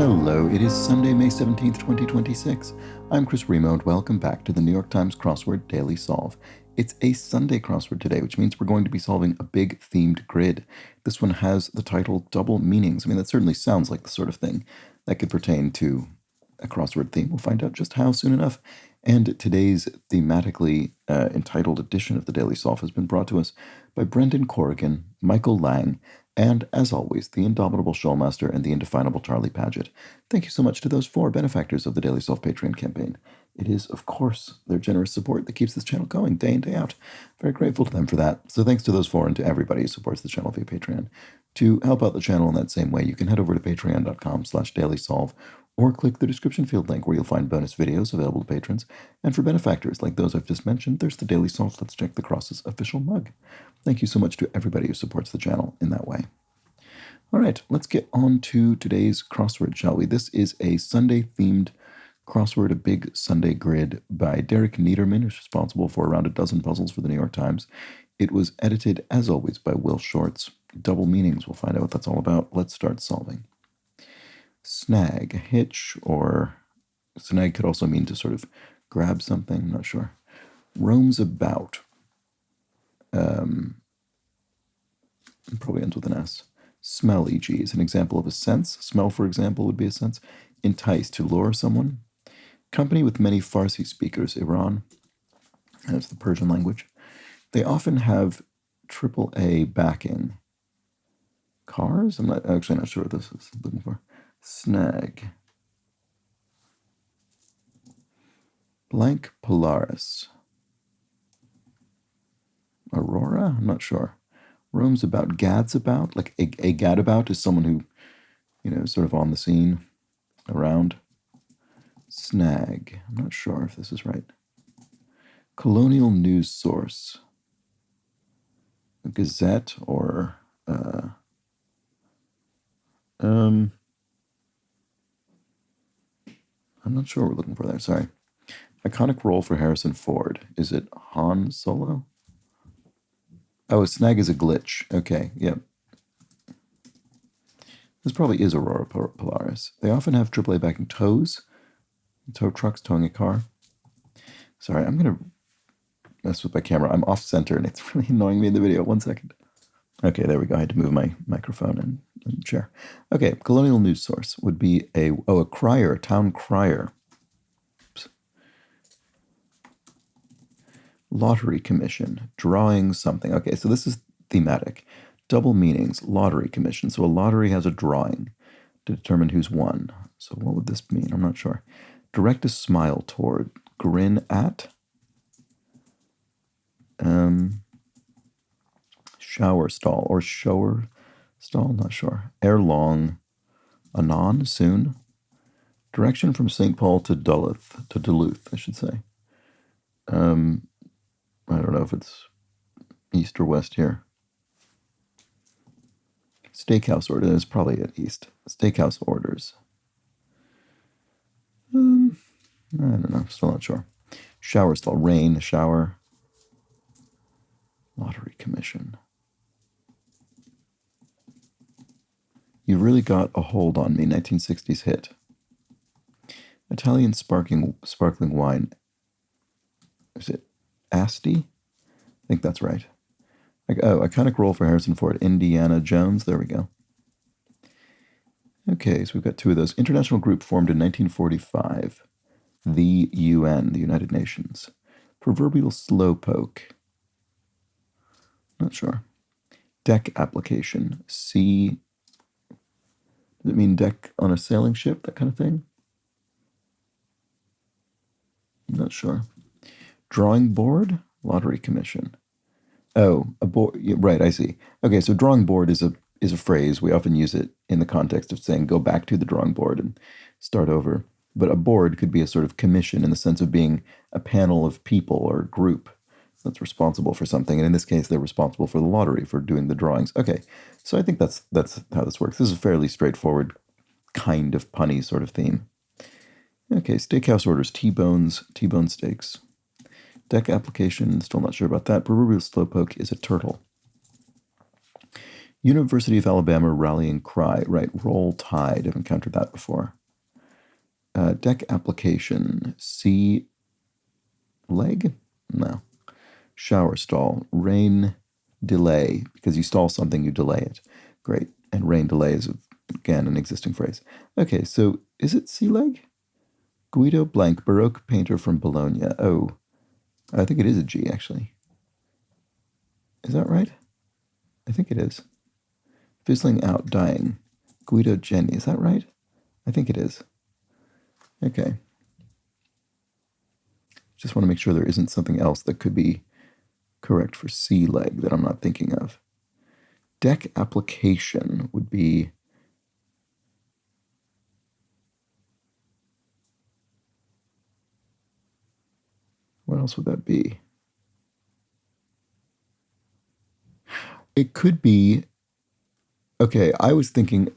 Hello, it is Sunday, May 17th, 2026. I'm Chris Remo, and welcome back to the New York Times Crossword Daily Solve. It's a Sunday crossword today, which means we're going to be solving a big themed grid. This one has the title Double Meanings. I mean, that certainly sounds like the sort of thing that could pertain to a crossword theme. We'll find out just how soon enough. And today's thematically entitled edition of the Daily Solve has been brought to us by Brendan Corrigan, Michael Lang, and, as always, the indomitable Showmaster and the indefinable Charlie Paget. Thank you so much to those four benefactors of the Daily Solve Patreon campaign. It is, of course, their generous support that keeps this channel going day in, day out. Very grateful to them for that. So thanks to those four and to everybody who supports the channel via Patreon. To help out the channel in that same way, you can head over to patreon.com/dailysolve or click the description field link where you'll find bonus videos available to patrons. And for benefactors like those I've just mentioned, there's the Daily Solve Let's Check the Crosses official mug. Thank you so much to everybody who supports the channel in that way. All right, let's get on to today's crossword, shall we? This is a Sunday-themed crossword, a big Sunday grid by Derek Niederman, who's responsible for around a dozen puzzles for the New York Times. It was edited, as always, by Will Shortz. Double meanings, we'll find out what that's all about. Let's start solving. Snag, hitch, or snag could also mean to sort of grab something, I'm not sure. Roams about. Probably ends with an S. Smell, e.g., is an example of a sense. Smell, for example, would be a sense. Entice, to lure someone. Company with many Farsi speakers, Iran. That's the Persian language. They often have AAA backing. Cars? I'm actually not sure what this is looking for. Snag. Blank Polaris. Aurora? I'm not sure. Roams about, gads about, like a gadabout is someone who, sort of on the scene, around. Snag, I'm not sure if this is right. Colonial news source. A gazette or, I'm not sure what we're looking for there, sorry. Iconic role for Harrison Ford. Is it Han Solo? Oh, a snag is a glitch. Okay, yep. This probably is Aurora Polaris. They often have AAA backing tows. Tow trucks towing a car. Sorry, I'm going to mess with my camera. I'm off center and it's really annoying me in the video. 1 second. Okay, there we go. I had to move my microphone and chair. Okay, colonial news source would be a crier, a town crier. Oops. Lottery commission, drawing something. Okay, so this is thematic. Double meanings, lottery commission. So a lottery has a drawing to determine who's won. So what would this mean? I'm not sure. Direct a smile toward, grin at. Shower stall or shower stall, not sure. Ere long, anon, soon. Direction from St. Paul to Duluth, I should say. I don't know if it's east or west here. Steakhouse order is probably at east. Steakhouse orders. I don't know. Still not sure. Shower stall. Rain. Shower. Lottery commission. You really got a hold on me. 1960s hit. Italian sparkling wine. Is it Asti? I think that's right. Iconic role for Harrison Ford. Indiana Jones. There we go. Okay, so we've got two of those. International group formed in 1945. The UN, the United Nations. Proverbial slowpoke. Not sure. Deck application. Sea. Does it mean deck on a sailing ship? That kind of thing? I'm not sure. Drawing board? Lottery commission. Oh, a board. Right, I see. Okay, so drawing board is a phrase. We often use it in the context of saying go back to the drawing board and start over. But a board could be a sort of commission in the sense of being a panel of people or group that's responsible for something. And in this case, they're responsible for the lottery, for doing the drawings. Okay, so I think that's how this works. This is a fairly straightforward kind of punny sort of theme. Okay, steakhouse orders, T-bone steaks. Deck application, still not sure about that. Proverbial slowpoke is a turtle. University of Alabama rallying cry. Right. Roll Tide. I've encountered that before. Deck application. Sea leg? No. Shower stall. Rain delay. Because you stall something, you delay it. Great. And rain delay is, again, an existing phrase. Okay, so is it sea leg? Guido Blank, Baroque painter from Bologna. Oh, I think it is a G, actually. Is that right? I think it is. Fizzling out, dying. Guido Jenny, is that right? I think it is. Okay. Just want to make sure there isn't something else that could be correct for sea leg that I'm not thinking of. Deck application would be... What else would that be? It could be... Okay, I was thinking...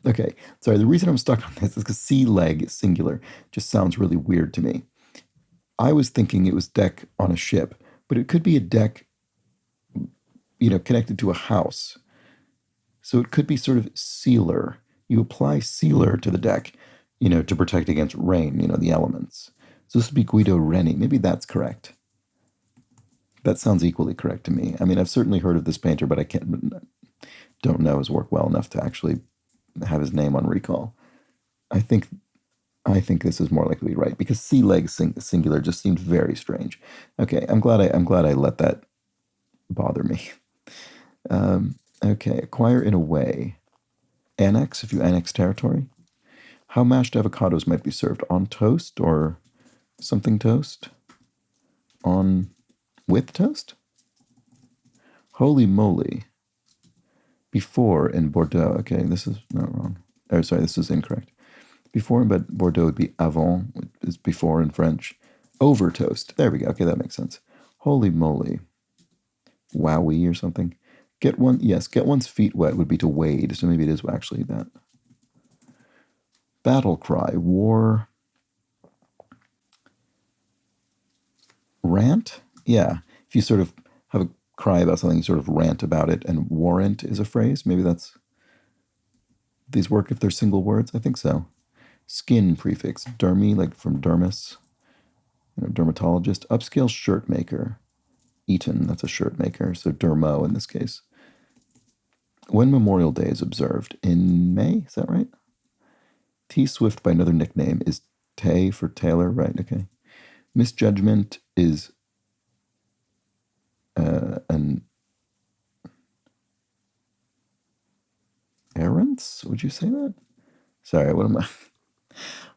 Okay, sorry, the reason I'm stuck on this is because sea leg, singular, just sounds really weird to me. I was thinking it was deck on a ship, but it could be a deck, connected to a house. So it could be sort of sealer. You apply sealer to the deck, to protect against rain, the elements. So this would be Guido Reni. Maybe that's correct. That sounds equally correct to me. I mean, I've certainly heard of this painter, but I don't know his work well enough to actually have his name on recall. I think this is more likely to be right because sea leg singular just seemed very strange. Okay, I'm glad I let that bother me. Okay, acquire in a way. Annex, if you annex territory. How mashed avocados might be served. On toast or something toast? On with toast? Holy moly. Before in Bordeaux. Okay, this is not wrong. Oh, sorry, this is incorrect. Before, but Bordeaux would be avant, is before in French. Over toast. There we go. Okay, that makes sense. Holy moly. Wowie or something. Get one's feet wet would be to wade, so maybe it is actually that. Battle cry. War. Rant? Yeah. If you sort of have a cry about something, you sort of rant about it, and warrant is a phrase. Maybe these work if they're single words? I think so. Skin prefix. Dermy, like from dermis. Dermatologist. Upscale shirt maker. Eaton, that's a shirt maker. So dermo in this case. When Memorial Day is observed? In May? Is that right? T Swift by another nickname is Tay for Taylor, right? Okay. Misjudgment is an errance? Would you say that? Sorry, what am I?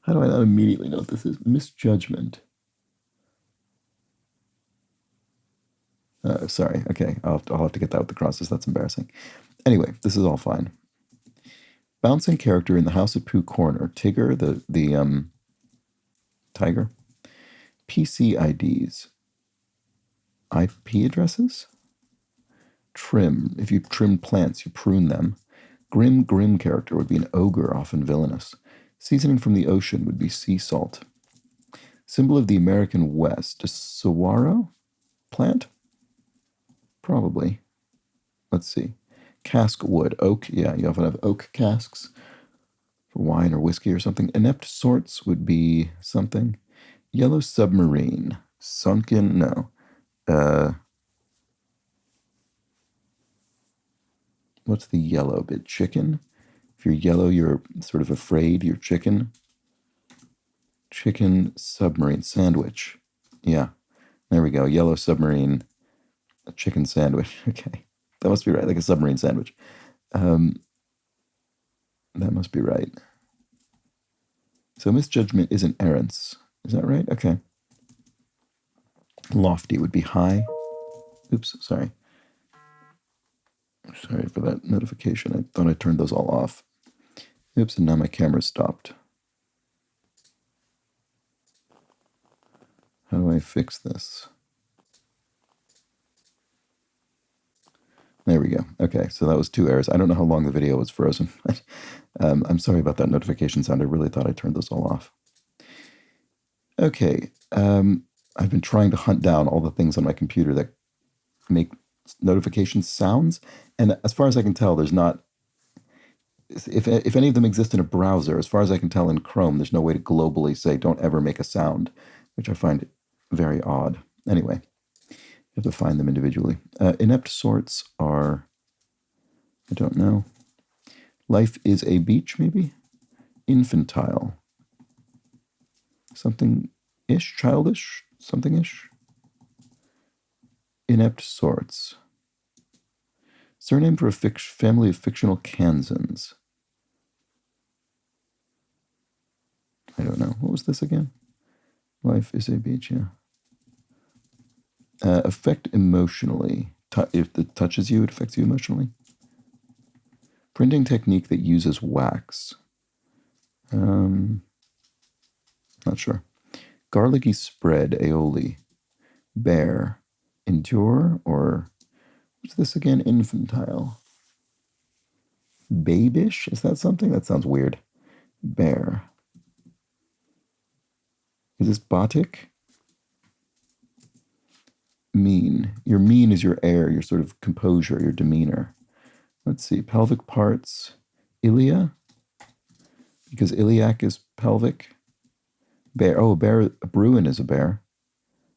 How do I not immediately know what this is? Misjudgment. Sorry. Okay, I'll have to get that with the crosses. That's embarrassing. Anyway, this is all fine. Bouncing character in the House of Pooh corner. Tigger, the tiger. PC IDs. IP addresses. Trim. If you trim plants, you prune them. Grim character would be an ogre, often villainous. Seasoning from the ocean would be sea salt. Symbol of the American West. A saguaro plant? Probably. Let's see. Cask wood. Oak. Yeah, you often have oak casks for wine or whiskey or something. Inept sorts would be something. Yellow submarine. Sunken. No. What's the yellow bit? Chicken? If you're yellow, you're sort of afraid. You're chicken. Chicken submarine sandwich. Yeah. There we go. Yellow submarine. A chicken sandwich. Okay. That must be right. Like a submarine sandwich. That must be right. So misjudgment is an errance. Is that right? Okay. Lofty would be high. Oops, sorry. Sorry for that notification. I thought I turned those all off. Oops, and now my camera stopped. How do I fix this? There we go. Okay, so that was 2 errors. I don't know how long the video was frozen. I'm sorry about that notification sound. I really thought I turned those all off. Okay, I've been trying to hunt down all the things on my computer that make notification sounds. And as far as I can tell, there's not, if any of them exist in a browser, as far as I can tell in Chrome, there's no way to globally say don't ever make a sound, which I find very odd. Anyway, you have to find them individually. Inept sorts are, I don't know. Life is a beach, maybe? Infantile. Something-ish, childish, something-ish. Inept sorts. Surname for a family of fictional Kansans. I don't know. What was this again? Life is a beach, yeah. Affect emotionally. If it touches you, it affects you emotionally. Printing technique that uses wax. Not sure. Garlicky spread, aioli. Bear. Endure, or what's this again? Infantile. Babish? Is that something? That sounds weird. Bear. Is this batik? Mean. Your mean is your air, your sort of composure, your demeanor. Let's see. Pelvic parts. Ilia? Because iliac is pelvic. Bear. Oh, bear. A Bruin is a bear.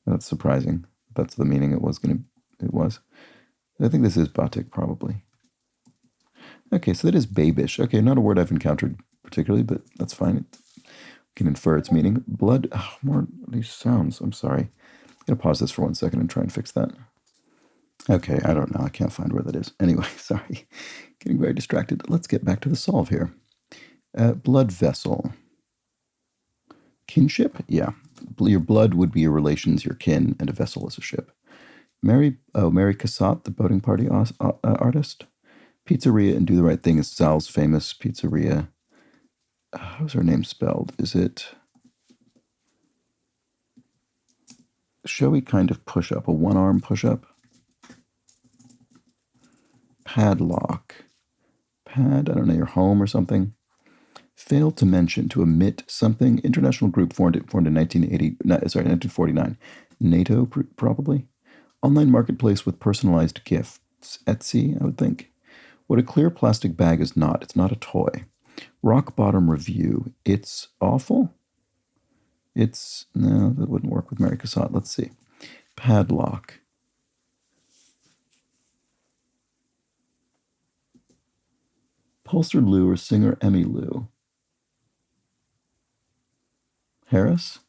That's surprising. That's the meaning it was. I think this is batik, probably. Okay, so that is babish. Okay, not a word I've encountered particularly, but that's fine. It can infer its meaning. Blood. Oh, more of these sounds. I'm sorry. I'm going to pause this for 1 second and try and fix that. Okay, I don't know. I can't find where that is. Anyway, sorry. Getting very distracted. Let's get back to the solve here. Blood vessel. Kinship? Yeah. Your blood would be your relations, your kin, and a vessel is a ship. Mary Cassatt, the boating party artist. Pizzeria and Do the Right Thing is Sal's famous pizzeria. How's her name spelled? Is it showy kind of push-up, a one-arm push-up? Padlock. I don't know, your home or something. Failed to mention, to omit something. International group formed in 1949. NATO, probably. Online marketplace with personalized gifts. Etsy, I would think. What a clear plastic bag is not. It's not a toy. Rock bottom review. It's awful? No, that wouldn't work with Mary Cassatt. Let's see. Padlock. Pulsar Lou or singer Emmy Lou? Harris?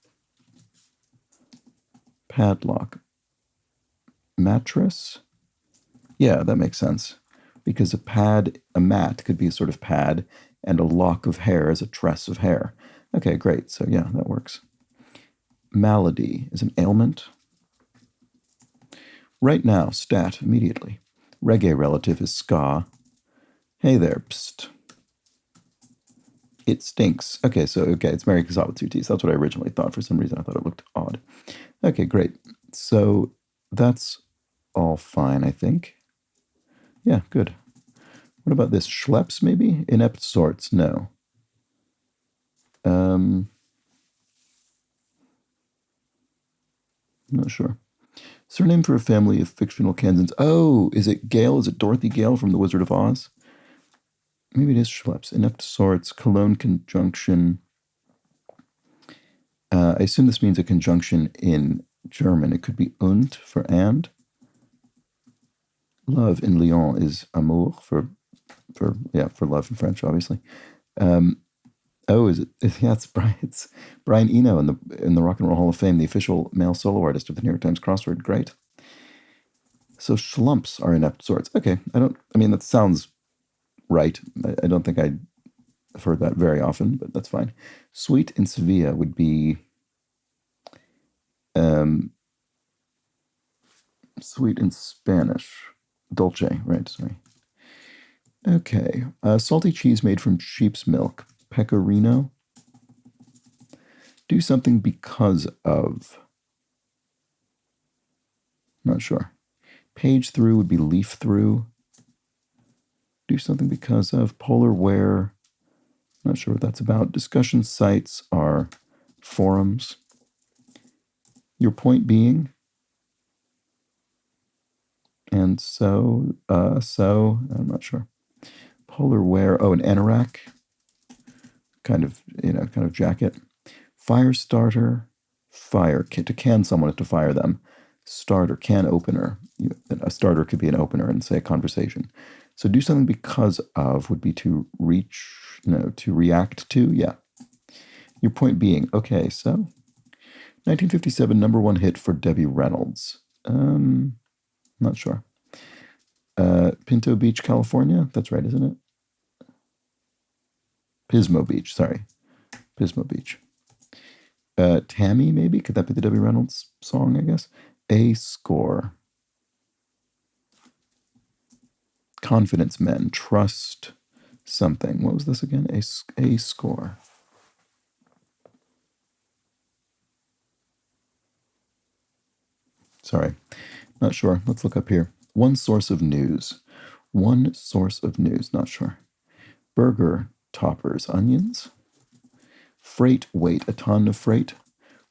Padlock. Mattress? Yeah, that makes sense. Because a mat could be a sort of pad, and a lock of hair is a tress of hair. Okay, great. So yeah, that works. Malady is an ailment. Right now, stat, immediately. Reggae relative is ska. Hey there, psst. It stinks. Okay, it's Mary Cassatt with 2 T's. That's what I originally thought. For some reason, I thought it looked odd. Okay, great. So that's all fine, I think. Yeah, good. What about this? Schleps, maybe? Inept sorts? No. I'm not sure. Surname for a family of fictional Kansans. Oh, is it Gale? Is it Dorothy Gale from The Wizard of Oz? Maybe it is Schleps. Inept sorts. Cologne conjunction. I assume this means a conjunction in German. It could be und for and. Love in Lyon is amour for love in French, obviously. Is it? Yeah, it's Brian Eno in the Rock and Roll Hall of Fame, the official male solo artist of the New York Times Crossword. Great. So schlumps are inept sorts. Okay, that sounds right. I don't think I've heard that very often, but that's fine. Sweet in Sevilla would be sweet in Spanish. Dolce, right? Sorry. Okay. Salty cheese made from sheep's milk. Pecorino. Do something because of. Not sure. Page through would be leaf through. Do something because of. Polar wear. Not sure what that's about. Discussion sites are forums. Your point being. And so, I'm not sure. Polar wear, oh, an anorak, kind of jacket. Fire starter, fire kit, to can someone is to fire them. Starter, can opener. A starter could be an opener in, say, a conversation. So do something because of would be to reach, to react to, yeah. Your point being, okay, so 1957 number one hit for Debbie Reynolds. Not sure. Pinto Beach, California. That's right, isn't it? Pismo Beach, sorry. Pismo Beach. Tammy, maybe? Could that be the Debbie Reynolds song, I guess? A score. Confidence men. Trust something. What was this again? A score. Sorry. Not sure. Let's look up here. One source of news. One source of news. Not sure. Burger toppers. Onions. Freight weight. A ton of freight.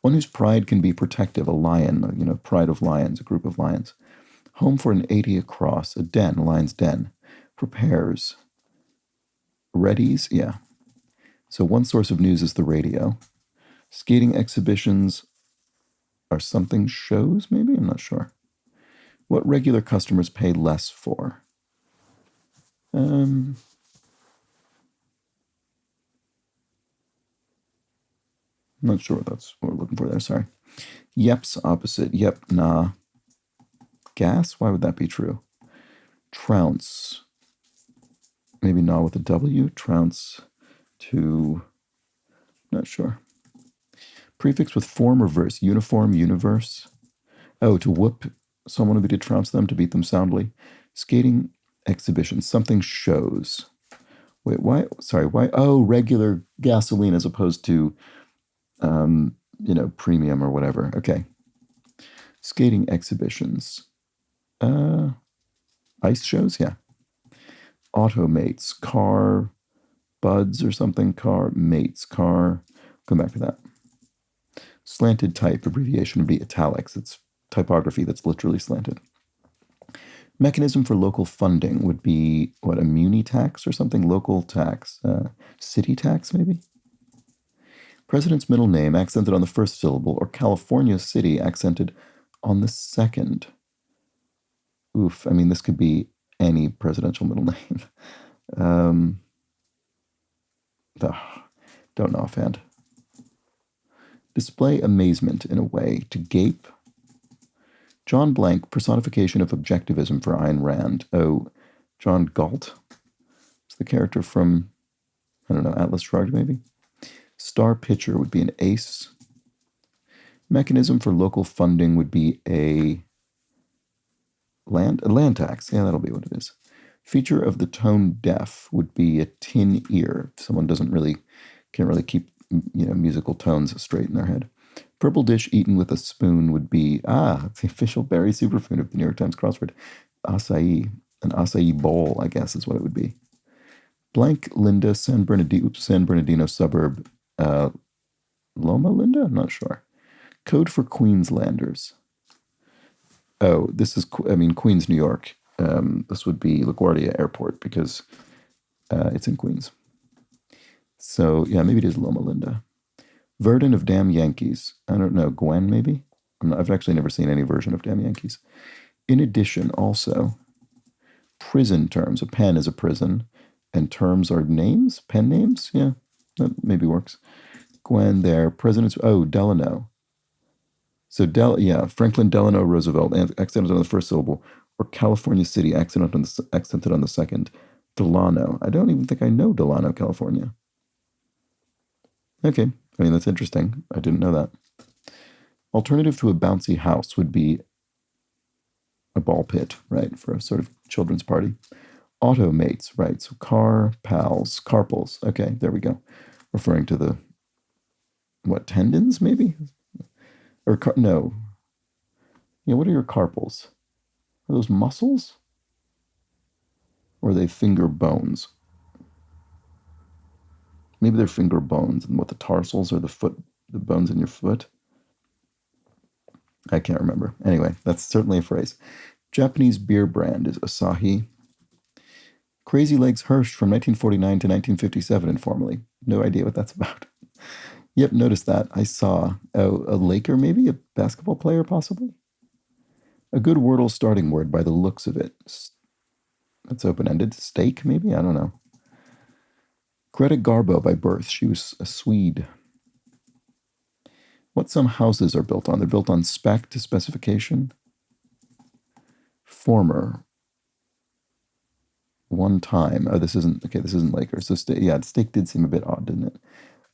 One whose pride can be protective. A lion. Pride of lions. A group of lions. Home for an 80 across. A den. A lion's den. Prepares. Readies. Yeah. So one source of news is the radio. Skating exhibitions are something shows, maybe? I'm not sure. What regular customers pay less for? I'm not sure that's what we're looking for there, sorry. Yep's opposite. Yep, nah. Gas? Why would that be true? Trounce. Maybe nah with a W. Trounce to... Not sure. Prefix with form or verse. Uniform, universe. Oh, to whoop someone would be to trounce them, to beat them soundly. Skating exhibition. Something shows. Wait, why? Sorry, why? Oh, regular gasoline as opposed to, premium or whatever. Okay. Skating exhibitions. Ice shows? Yeah. Automates. Car buds or something. Car mates. Car. Come back to that. Slanted type. Abbreviation would be italics. It's typography that's literally slanted. Mechanism for local funding would be, what, a muni tax or something? Local tax. City tax, maybe? President's middle name accented on the first syllable, or California city accented on the second. Oof, I mean, this could be any presidential middle name. Don't know offhand. Display amazement in a way. To gape. John Blank, personification of objectivism for Ayn Rand. Oh, John Galt. It's the character from, I don't know, Atlas Shrugged, maybe? Star pitcher would be an ace. Mechanism for local funding would be a land tax. Yeah, that'll be what it is. Feature of the tone deaf would be a tin ear. If someone can't really keep musical tones straight in their head. Purple dish eaten with a spoon would be, it's the official berry superfood of the New York Times crossword. Acai. An acai bowl, I guess, is what it would be. Blank Linda, San Bernardino suburb. Loma Linda? I'm not sure. Code for Queenslanders. Oh, this is, Queens, New York. This would be LaGuardia Airport because it's in Queens. So, yeah, maybe it is Loma Linda. Verdon of Damn Yankees. I don't know. Gwen, maybe? I've actually never seen any version of Damn Yankees. In addition, also, prison terms. A pen is a prison, and terms are names? Pen names? Yeah, that maybe works. Gwen there. Presidents. Oh, Delano. So, Franklin Delano Roosevelt, accented on the first syllable, or California City, accented on the second. Delano. I don't even think I know Delano, California. Okay. That's interesting. I didn't know that. Alternative to a bouncy house would be a ball pit, right, for a sort of children's party. Automates, right, so car pals, carpals. Okay, there we go. Referring to the, tendons, maybe? Or, no. Yeah, what are your carpals? Are those muscles? Or are they finger bones? Maybe they're finger bones, and the tarsals are the bones in your foot. I can't remember. Anyway, that's certainly a phrase. Japanese beer brand is Asahi. Crazy Legs Hirsch from 1949 to 1957 informally. No idea what that's about. Yep, noticed that. I saw a Laker, maybe? A basketball player, possibly? A good Wordle starting word by the looks of it. That's open-ended. Steak, maybe? I don't know. Greta Garbo by birth. She was a Swede. What some houses are built on? They're built on spec to specification. Former. One time. Oh, this isn't Lakers. So, yeah, steak did seem a bit odd, didn't it?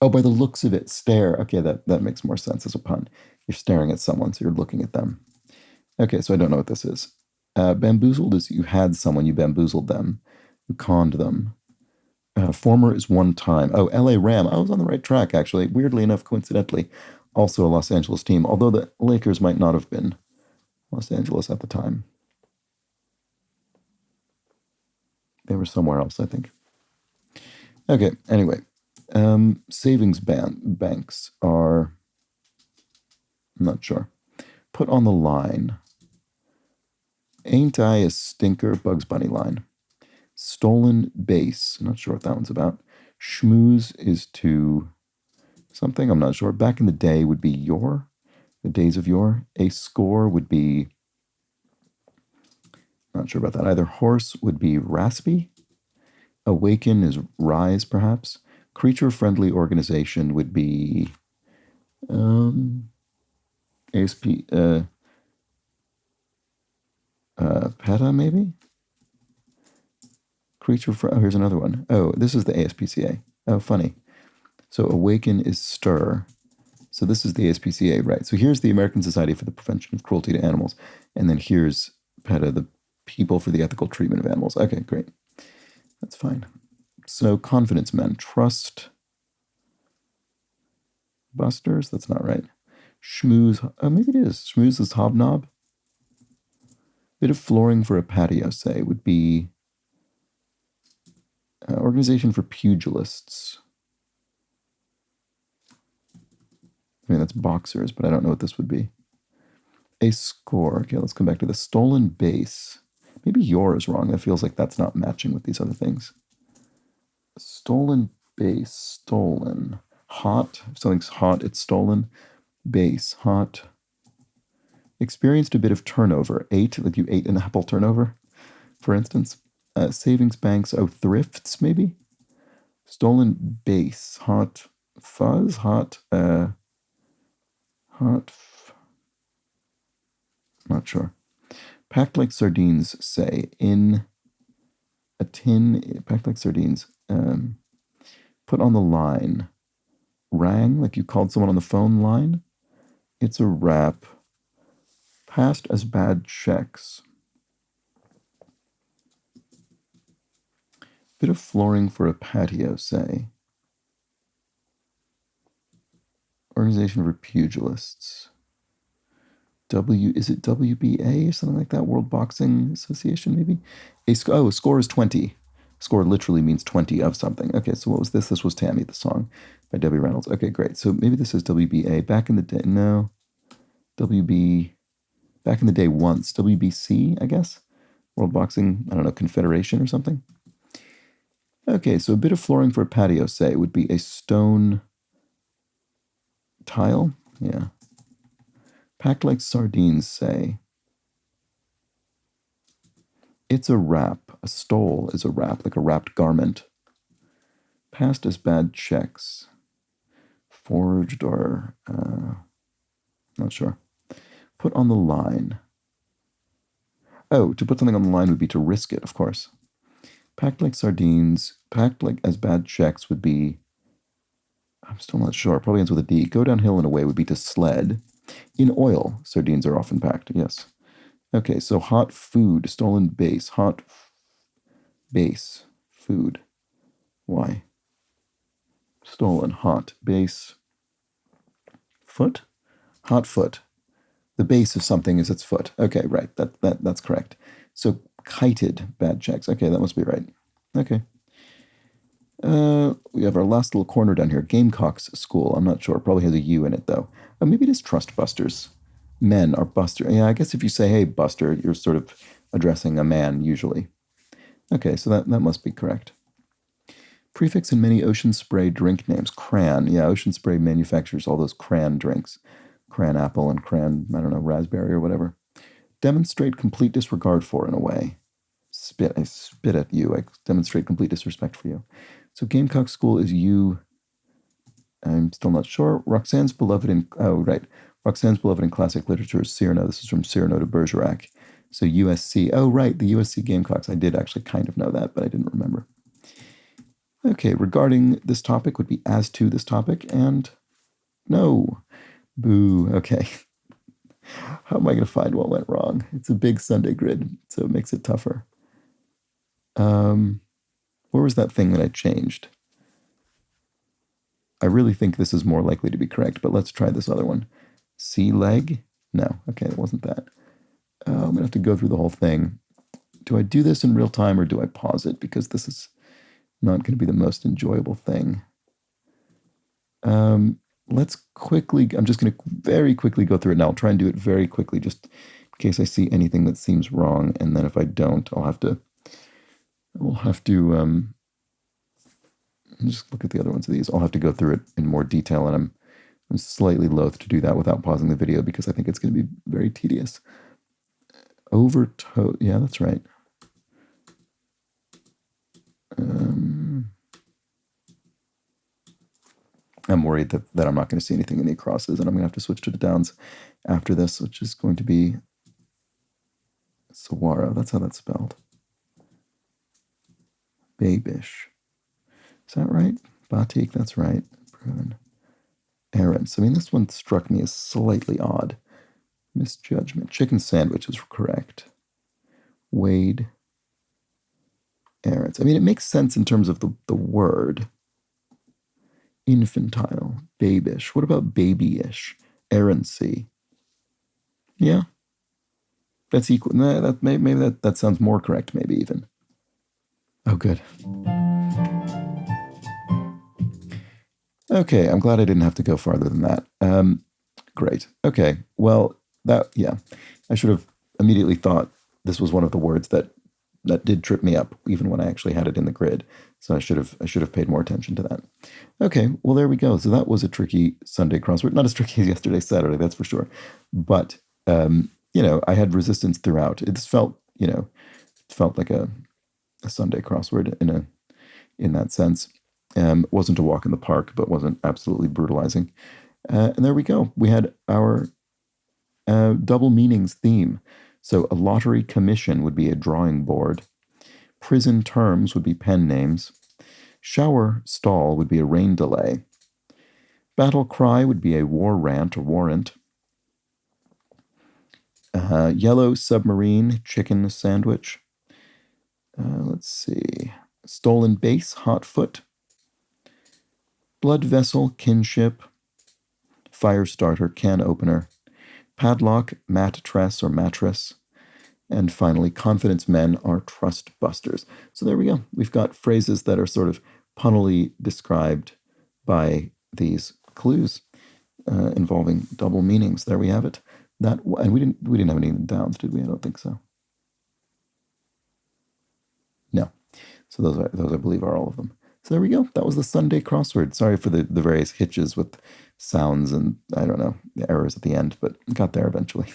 Oh, by the looks of it, stare. Okay, that makes more sense as a pun. You're staring at someone, so you're looking at them. Okay, so I don't know what this is. Bamboozled is you had someone, you bamboozled them, you conned them. Former is one time. Oh, LA Ram. I was on the right track, actually. Weirdly enough, coincidentally, also a Los Angeles team, although the Lakers might not have been Los Angeles at the time. They were somewhere else, I think. Okay, anyway. Savings banks are, I'm not sure. Put on the line. Ain't I a stinker? Bugs Bunny line. Stolen base. Not sure what that one's about. Schmooze is to something. I'm not sure. Back in the day would be yore. The days of yore. A score would be, not sure about that either. Horse would be raspy. Awaken is rise, perhaps. Creature-friendly organization would be ASP, PETA, maybe? Oh, here's another one. Oh, this is the ASPCA. Oh, funny. So awaken is stir. So this is the ASPCA, right? So here's the American Society for the Prevention of Cruelty to Animals. And then here's PETA, the People for the Ethical Treatment of Animals. Okay, great. That's fine. So confidence men. Trust busters? That's not right. Schmooze. Oh, maybe it is. Schmooze is hobnob. Bit of flooring for a patio, say, would be organization for pugilists. I mean, that's boxers, but I don't know what this would be. A score. Okay, let's come back to the stolen base. Maybe your is wrong. That feels like that's not matching with these other things. Stolen base. Stolen. Hot. If something's hot, it's stolen. Base. Hot. Experienced a bit of turnover. Ate, like you ate an apple turnover, for instance. Savings banks. Oh, thrifts, maybe? Stolen base. Hot fuzz. Hot. Not sure. Packed like sardines, say, in a tin. Packed like sardines. Put on the line. Rang, like you called someone on the phone line. It's a wrap. Passed as bad checks. Bit of flooring for a patio, say. Organization for pugilists. Is it WBA or something like that? World Boxing Association, maybe? A score is 20. Score literally means 20 of something. Okay, so what was this? This was Tammy, the song by Debbie Reynolds. Okay, great. So maybe this is WBA. Back in the day, no. Back in the day once. WBC, I guess? World Boxing, I don't know, Confederation or something? Okay, so a bit of flooring for a patio, say, would be a stone tile. Yeah. Packed like sardines, say. It's a wrap. A stole is a wrap, like a wrapped garment. Passed as bad checks. Forged or, not sure. Put on the line. Oh, to put something on the line would be to risk it, of course. Packed like sardines. Packed like as bad checks would be, I'm still not sure. Probably ends with a D. Go downhill and away would be to sled. In oil, sardines are often packed, yes. Okay, so hot food, stolen base, hot base, food. Why? Stolen, hot, base, foot? Hot foot. The base of something is its foot. Okay, right, that's correct. So kited, bad checks. Okay, that must be right. Okay. We have our last little corner down here. Gamecocks School. I'm not sure. Probably has a U in it, though. Maybe it is Trust Busters. Men are Buster. Yeah, I guess if you say, hey, Buster, you're sort of addressing a man usually. Okay, so that must be correct. Prefix in many Ocean Spray drink names. Cran. Yeah, Ocean Spray manufactures all those cran drinks. Cran apple and cran, I don't know, raspberry or whatever. Demonstrate complete disregard for, in a way. I spit at you. I demonstrate complete disrespect for you. So Gamecock School is you. I'm still not sure. Roxanne's beloved in, oh, right. Roxanne's beloved in classic literature is Siorna. This is from Cyrano de Bergerac. So USC. Oh, right, the USC Gamecocks. I did actually kind of know that, but I didn't remember. Okay, regarding this topic would be as to this topic, and no. Boo. Okay. How am I going to find what went wrong? It's a big Sunday grid, so it makes it tougher. Where was that thing that I changed? I really think this is more likely to be correct, but let's try this other one. Sea leg? No. Okay, it wasn't that. I'm going to have to go through the whole thing. Do I do this in real time or do I pause it? Because this is not going to be the most enjoyable thing. Let's quickly, I'm just going to very quickly go through it now. I'll try and do it very quickly just in case I see anything that seems wrong. And then if I don't, I'll have to just look at the other ones of these. I'll have to go through it in more detail, and I'm slightly loath to do that without pausing the video because I think it's going to be very tedious. Overtoe, yeah, that's right. I'm worried that I'm not going to see anything in the acrosses, and I'm going to have to switch to the downs after this, which is going to be Sawara. That's how that's spelled. Babish. Is that right? Batik, that's right. Proven. Errands. I mean, this one struck me as slightly odd. Misjudgment. Chicken sandwich is correct. Wade. Errands. I mean, it makes sense in terms of the word. Infantile. Babish. What about babyish? Errancy. Yeah. That's equal. Maybe that sounds more correct, maybe even. Oh, good. Okay, I'm glad I didn't have to go farther than that. Great. Okay, well, I should have immediately thought this was one of the words that did trip me up, even when I actually had it in the grid. So I should have paid more attention to that. Okay, well, there we go. So that was a tricky Sunday crossword. Not as tricky as yesterday's Saturday, that's for sure. But, I had resistance throughout. It felt like a Sunday crossword in that sense. It wasn't a walk in the park, but wasn't absolutely brutalizing. And there we go. We had our double meanings theme. So a lottery commission would be a drawing board. Prison terms would be pen names. Shower stall would be a rain delay. Battle cry would be a war rant or warrant. Yellow submarine chicken sandwich. Let's see. Stolen base, hot foot. Blood vessel, kinship. Fire starter, can opener. Padlock, mattress or mattress. And finally, confidence men are trust busters. So there we go. We've got phrases that are sort of punnily described by these clues involving double meanings. There we have it. And we didn't have any downs, did we? I don't think so. No. So those I believe are all of them. So there we go. That was the Sunday crossword. Sorry for the various hitches with sounds and, I don't know, errors at the end, but got there eventually.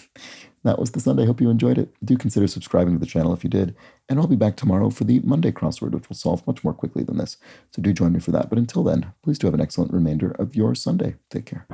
That was the Sunday. Hope you enjoyed it. Do consider subscribing to the channel if you did. And I'll be back tomorrow for the Monday crossword, which will solve much more quickly than this. So do join me for that. But until then, please do have an excellent remainder of your Sunday. Take care.